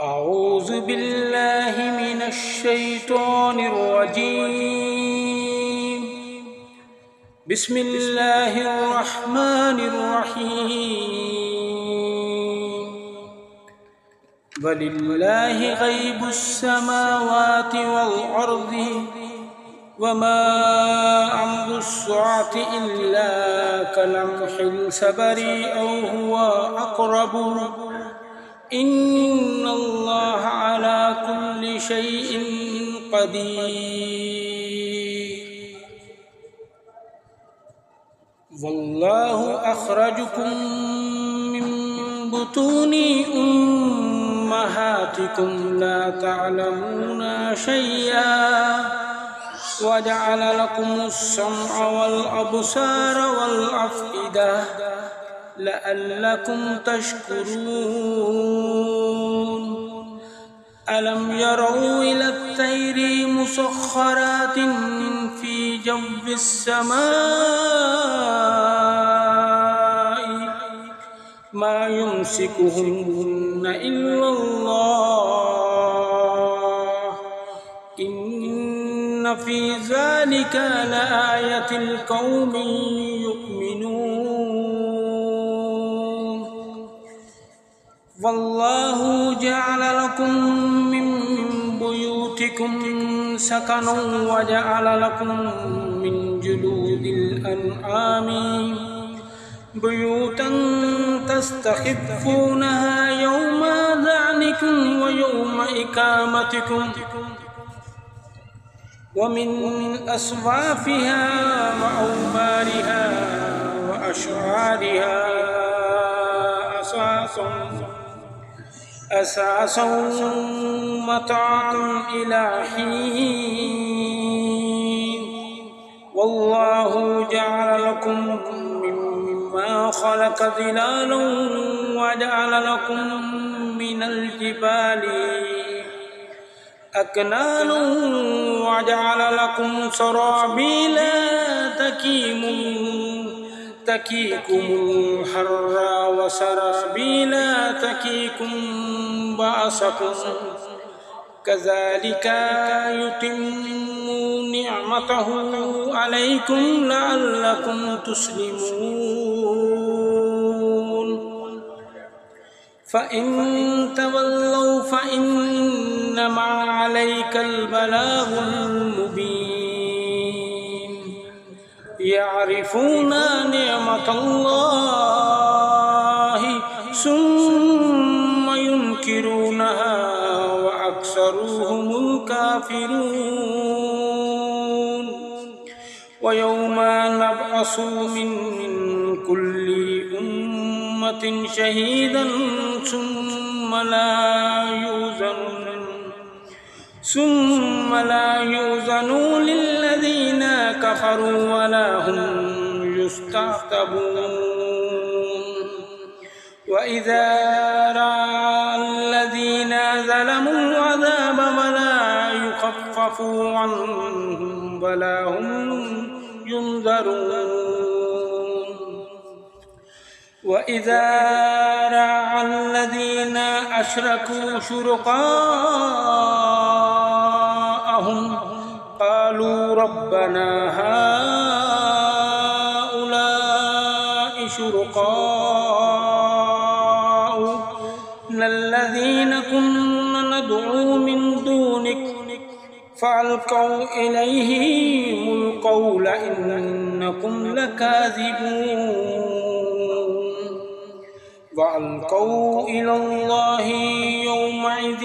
أعوذ بالله من الشيطان الرجيم. بسم الله الرحمن الرحيم. ولله غيب السماوات والأرض وما أمر الساعة إلا كلمح البصر أو هو أقرب إن الله على كل شيء قدير. والله أخرجكم من بطون أمهاتكم لا تعلمون شيئا وجعل لكم السمع والأبصار والأفئدة لعلكم تشكرون. ألم يروا إلى الطير مسخرات في جو السماء ما يمسكهن إلا الله إن في ذلك لآية لقوم يؤمنون. والله جعل لكم من بيوتكم سكنا وجعل لكم من جلود الأنعام بيوتا تستخفونها يوم ذعنكم ويوم إقامتكم ومن أصوافها وأوبارها وأشعارها أساسا متاعا إلى حين. والله جعل لكم مما خلق ظلالا وجعل لكم من الجبال أكنانا وجعل لكم سرابيل تكيكم الحر وسرابيل تكيكم بأسكم كذلك يتم نعمته عليكم لعلكم تسلمون. فإن تولوا فإنما عليك البلاغ المبين. يعرفون نعمة الله ثم ينكرونها وأكثرهم الكافرون. ويوم نبعث من كل أمة شهيدا ثم لا يؤذن للذين كفروا ولا هم يستعتبون. وإذا رأى الذين ظلموا العذاب ولا يخفف عنهم ولا هم ينذرون. وإذا رأى الذين أشركوا شركاءهم قالوا ربنا هؤلاء شركاؤنا الذين كنا ندعو من دونك فألقوا إليهم القول إنكم لكاذبون. وألقوا إلى الله يومئذ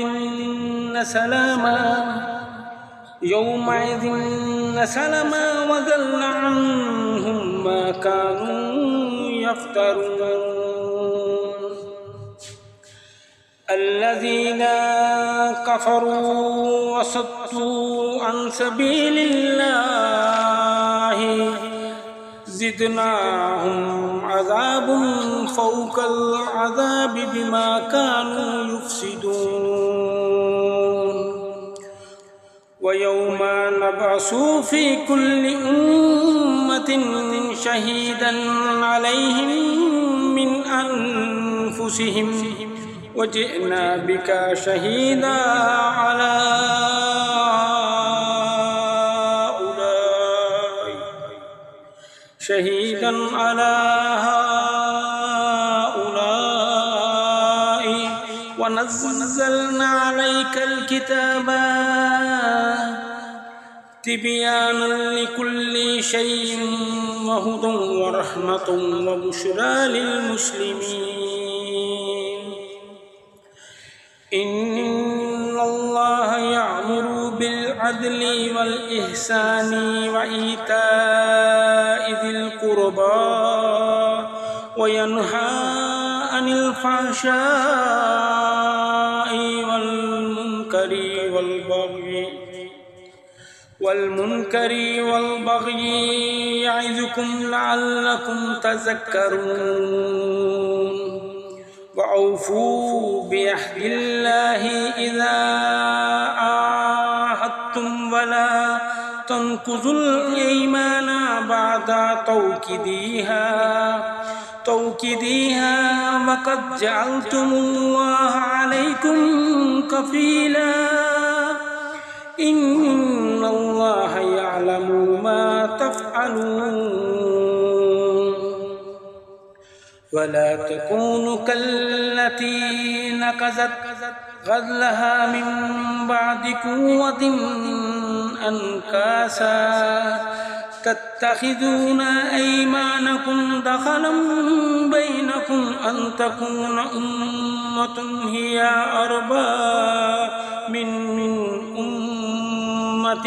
سلما وضل عنهم ما كانوا يفترون. الذين كفروا وصدوا عن سبيل الله زدناهم عذاب فوق العذاب بما كانوا يفسدون. ويوم نبعث في كل أمة شهيدا عليهم من أنفسهم وجئنا بك شهيدا على هؤلاء ونزلنا عليك الكتاب تبيانا لكل شيء وهدى ورحمة وبشرى للمسلمين. إن الله يأمر بالعدل والإحسان وإيتاء ذي القربى وينهى عن الفحشاء والمنكر والبغي يعظكم لعلكم تذكرون. وأوفوا بعهد الله إذا عاهدتم ولا تنقضوا الأيمان بعد توكيدها وقد جعلتم الله عليكم كفيلا. إن الله يعلم ما تفعلون. ولا تكونوا كالتي نقضت غزلها من بعد قوة أنكاسا تتخذون أيمانكم دخلا بينكم أن تكون أمة هي أربى من أمة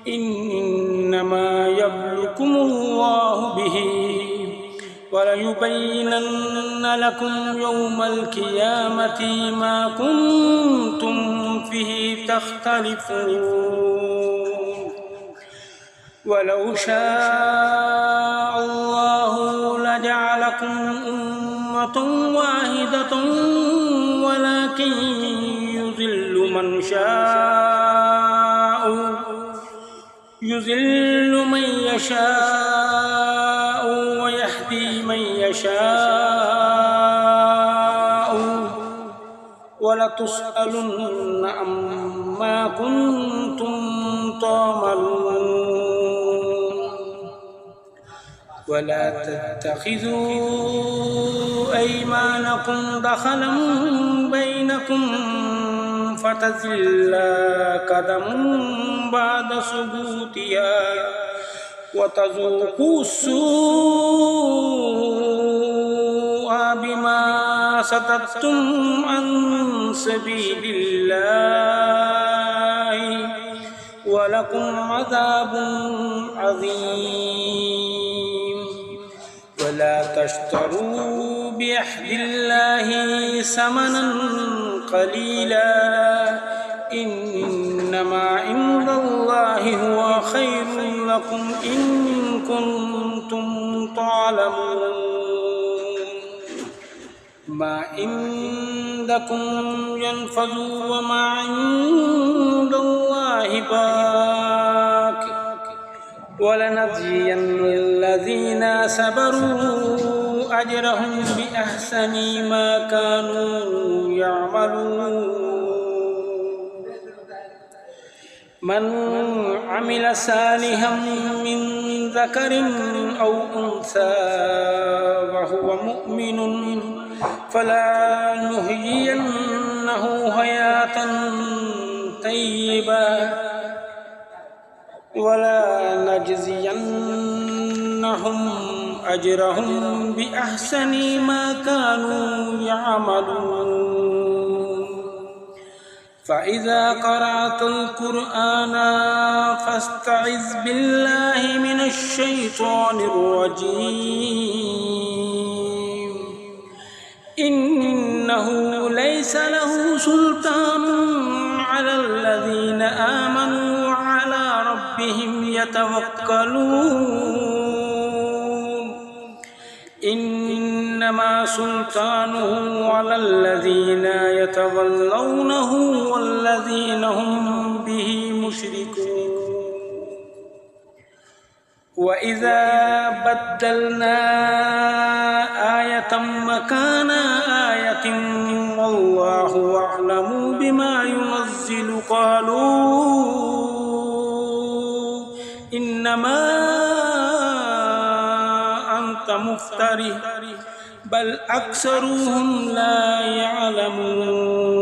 إنما يبلوكم الله به وليبينن لكم يوم القيامة ما كنتم فيه تختلفون. ولو شاء الله لجعلكم أمة واحدة ولكن يضل من يشاء ويهدي من يشاء ولتسألن عما كنتم تعملون. ولا تتخذوا أيمانكم دخلا بينكم فتزل قدم بعد ثبوتها وتذوقوا السوء بما صددتم عن سبيل الله ولكم عذاب عظيم. ولا تشتروا بعهد الله ثمنا قليلا إنما عند الله هو خير لكم إن كنتم تعلمون. ما عندكم ينفذ وما عند الله باق ولنجزين الذين صبروا أجرهم بأحسن ما كانوا يعملون. من عمل صالحا من ذكر أو أنثى وهو مؤمن فلنحيينه حياة طيبة ولنجزينهم أجرهم بأحسن ما كانوا يعملون. فإذا قرأت القرآن فاستعذ بالله من الشيطان الرجيم. إنه ليس له سلطان على الذين آمنوا وعلى ربهم يتوكلون. إنما سلطانه على الذين يتولونه والذين هم به مشركون. وإذا بدلنا آية مكان آية والله أعلم بما ينزل قالوا إنما أنت مفتري بل أكثرهم لا يعلمون